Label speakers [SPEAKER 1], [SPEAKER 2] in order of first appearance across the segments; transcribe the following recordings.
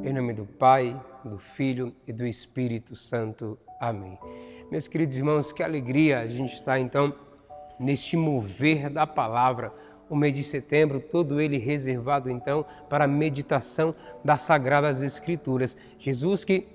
[SPEAKER 1] Em nome do Pai, do Filho e do Espírito Santo. Amém. Meus queridos irmãos, que alegria a gente está então neste mover da palavra. O mês de setembro, todo ele reservado então para a meditação das Sagradas Escrituras. Jesus que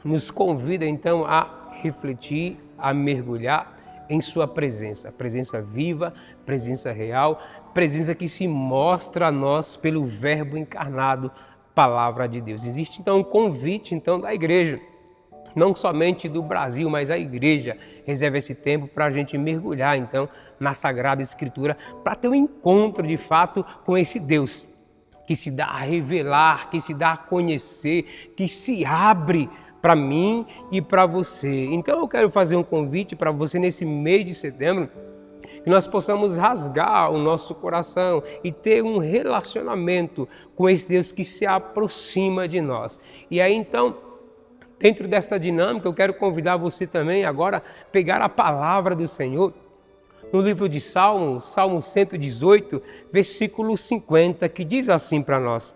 [SPEAKER 1] nos convida então a refletir, a mergulhar em sua presença. Presença viva, presença real, presença que se mostra a nós pelo Verbo encarnado, Palavra de Deus. Existe então um convite então da igreja, não somente do Brasil, mas a igreja reserva esse tempo para a gente mergulhar então na Sagrada Escritura, para ter um encontro de fato com esse Deus que se dá a revelar, que se dá a conhecer, que se abre para mim e para você. Então eu quero fazer um convite para você nesse mês de setembro, que nós possamos rasgar o nosso coração e ter um relacionamento com esse Deus que se aproxima de nós. E aí então, dentro desta dinâmica, eu quero convidar você também agora a pegar a palavra do Senhor no livro de Salmo 118, versículo 50, que diz assim para nós: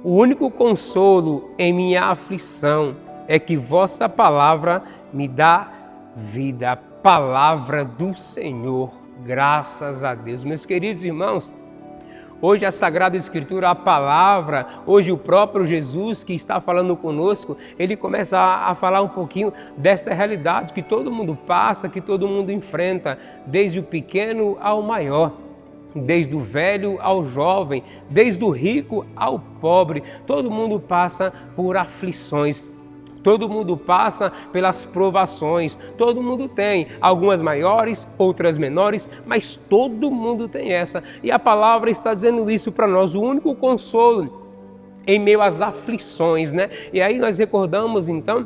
[SPEAKER 1] o único consolo em minha aflição é que vossa palavra me dá vida. Palavra do Senhor, graças a Deus. Meus queridos irmãos, hoje a Sagrada Escritura, a palavra, hoje o próprio Jesus que está falando conosco, ele começa a falar um pouquinho desta realidade que todo mundo passa, que todo mundo enfrenta, desde o pequeno ao maior, desde o velho ao jovem, desde o rico ao pobre. Todo mundo passa por aflições. Todo mundo passa pelas provações, todo mundo tem, algumas maiores, outras menores, mas todo mundo tem essa. E a palavra está dizendo isso para nós, o único consolo em meio às aflições, né? E aí nós recordamos então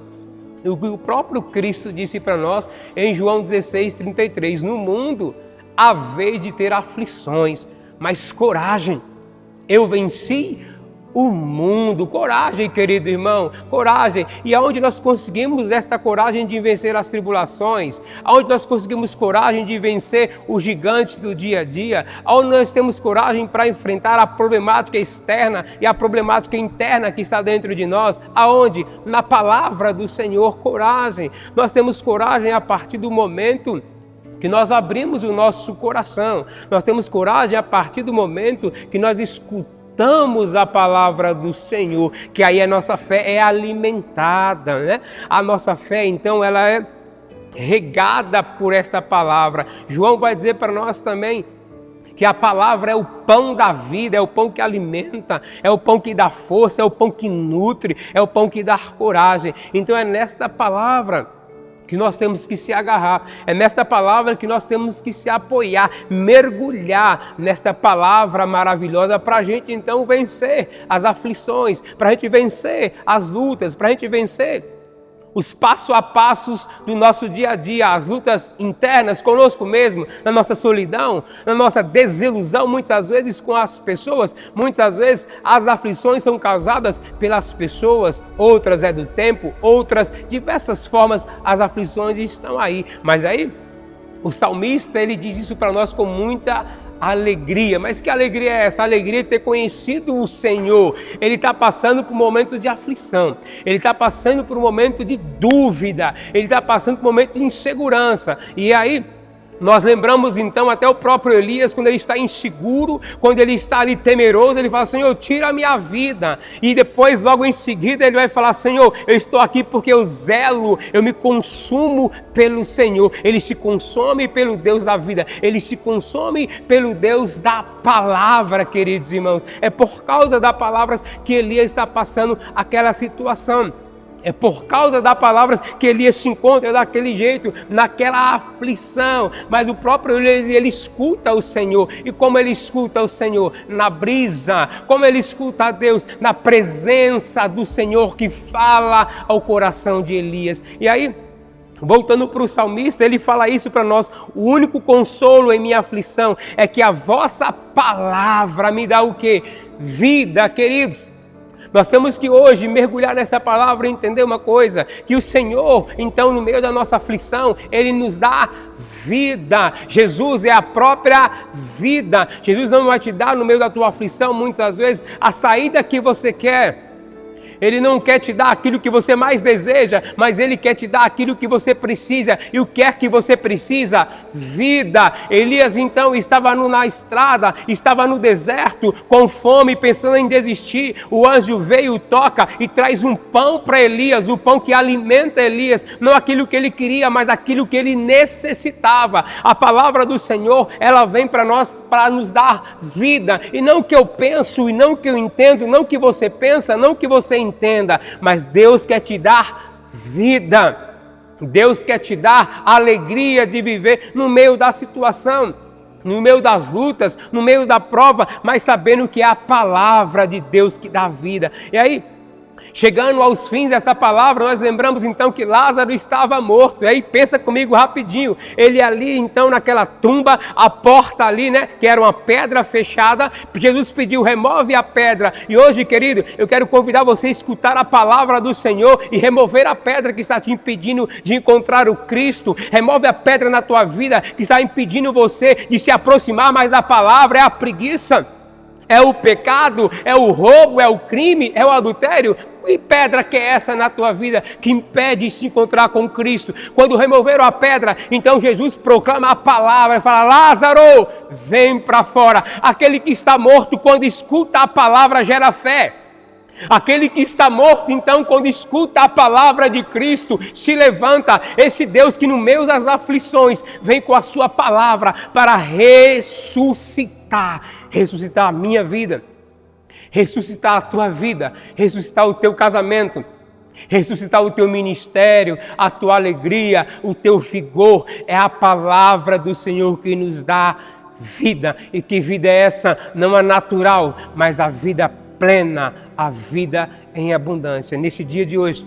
[SPEAKER 1] o que o próprio Cristo disse para nós em João 16:33, no mundo há vez de ter aflições, mas coragem, eu venci o mundo. Coragem, querido irmão, coragem. E aonde nós conseguimos esta coragem de vencer as tribulações? Aonde nós conseguimos coragem de vencer os gigantes do dia a dia? Aonde nós temos coragem para enfrentar a problemática externa e a problemática interna que está dentro de nós? Aonde? Na palavra do Senhor, coragem. Nós temos coragem a partir do momento que nós abrimos o nosso coração. Nós temos coragem a partir do momento que nós escutamos a palavra do Senhor, que aí a nossa fé é alimentada, né? A nossa fé, então, ela é regada por esta palavra. João vai dizer para nós também que a palavra é o pão da vida, é o pão que alimenta, é o pão que dá força, é o pão que nutre, é o pão que dá coragem. Então é nesta palavra que nós temos que se agarrar, é nesta palavra que nós temos que se apoiar, mergulhar nesta palavra maravilhosa para a gente então vencer as aflições, para a gente vencer as lutas, para a gente vencer os passo a passos do nosso dia a dia, as lutas internas conosco mesmo, na nossa solidão, na nossa desilusão muitas vezes com as pessoas. Muitas vezes as aflições são causadas pelas pessoas, outras é do tempo, outras, diversas formas as aflições estão aí. Mas aí o salmista ele diz isso para nós com muita alegria. Mas que alegria é essa? A alegria de ter conhecido o Senhor. Ele está passando por um momento de aflição, ele está passando por um momento de dúvida, ele está passando por um momento de insegurança. E aí nós lembramos então até o próprio Elias, quando ele está inseguro, quando ele está ali temeroso, ele fala: Senhor, tira a minha vida. E depois, logo em seguida, ele vai falar: Senhor, eu estou aqui porque eu zelo, eu me consumo pelo Senhor. Ele se consome pelo Deus da vida, ele se consome pelo Deus da palavra, queridos irmãos. É por causa da palavra que Elias está passando aquela situação. É por causa da palavra que Elias se encontra daquele jeito, naquela aflição. Mas o próprio Elias, ele escuta o Senhor. E como ele escuta o Senhor? Na brisa. Como ele escuta a Deus? Na presença do Senhor que fala ao coração de Elias. E aí, voltando para o salmista, ele fala isso para nós: o único consolo em minha aflição é que a vossa palavra me dá o quê? Vida, queridos. Nós temos que hoje mergulhar nessa palavra e entender uma coisa, que o Senhor, então, no meio da nossa aflição, Ele nos dá vida. Jesus é a própria vida. Jesus não vai te dar, no meio da tua aflição, muitas vezes, a saída que você quer. Ele não quer te dar aquilo que você mais deseja, mas Ele quer te dar aquilo que você precisa. E o que é que você precisa? Vida. Elias então estava na estrada, estava no deserto, com fome, pensando em desistir. O anjo veio, toca e traz um pão para Elias, o pão que alimenta Elias, não aquilo que ele queria, mas aquilo que ele necessitava. A palavra do Senhor, ela vem para nós para nos dar vida, e não que eu penso, e não que eu entendo, não que você pensa, não que você entenda, mas Deus quer te dar vida. Deus quer te dar a alegria de viver no meio da situação, no meio das lutas, no meio da prova, mas sabendo que é a palavra de Deus que dá vida. E aí, chegando aos fins dessa palavra, nós lembramos então que Lázaro estava morto. E aí pensa comigo rapidinho, ele ali então naquela tumba, a porta ali, né, que era uma pedra fechada, Jesus pediu, remove a pedra. E hoje, querido, eu quero convidar você a escutar a palavra do Senhor e remover a pedra que está te impedindo de encontrar o Cristo. Remove a pedra na tua vida que está impedindo você de se aproximar mais da palavra. É a preguiça, é o pecado, é o roubo, é o crime, é o adultério. Que pedra que é essa na tua vida que impede de se encontrar com Cristo? Quando removeram a pedra, então Jesus proclama a palavra e fala, Lázaro, vem para fora. Aquele que está morto, quando escuta a palavra, gera fé. Aquele que está morto, então, quando escuta a palavra de Cristo, se levanta. Esse Deus que no meio das aflições vem com a sua palavra para ressuscitar a minha vida, ressuscitar a tua vida, ressuscitar o teu casamento, ressuscitar o teu ministério, a tua alegria, o teu vigor. É a palavra do Senhor que nos dá vida. E que vida é essa? Não a natural, mas a vida plena, a vida em abundância. Nesse dia de hoje,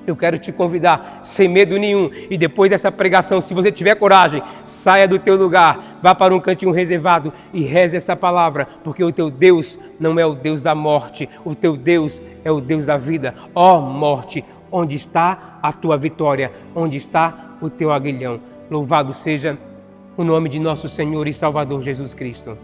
[SPEAKER 1] eu quero te convidar, sem medo nenhum, e depois dessa pregação, se você tiver coragem, saia do teu lugar, vá para um cantinho reservado e reze esta palavra, porque o teu Deus não é o Deus da morte, o teu Deus é o Deus da vida. Ó morte, onde está a tua vitória? Onde está o teu aguilhão? Louvado seja o nome de nosso Senhor e Salvador Jesus Cristo.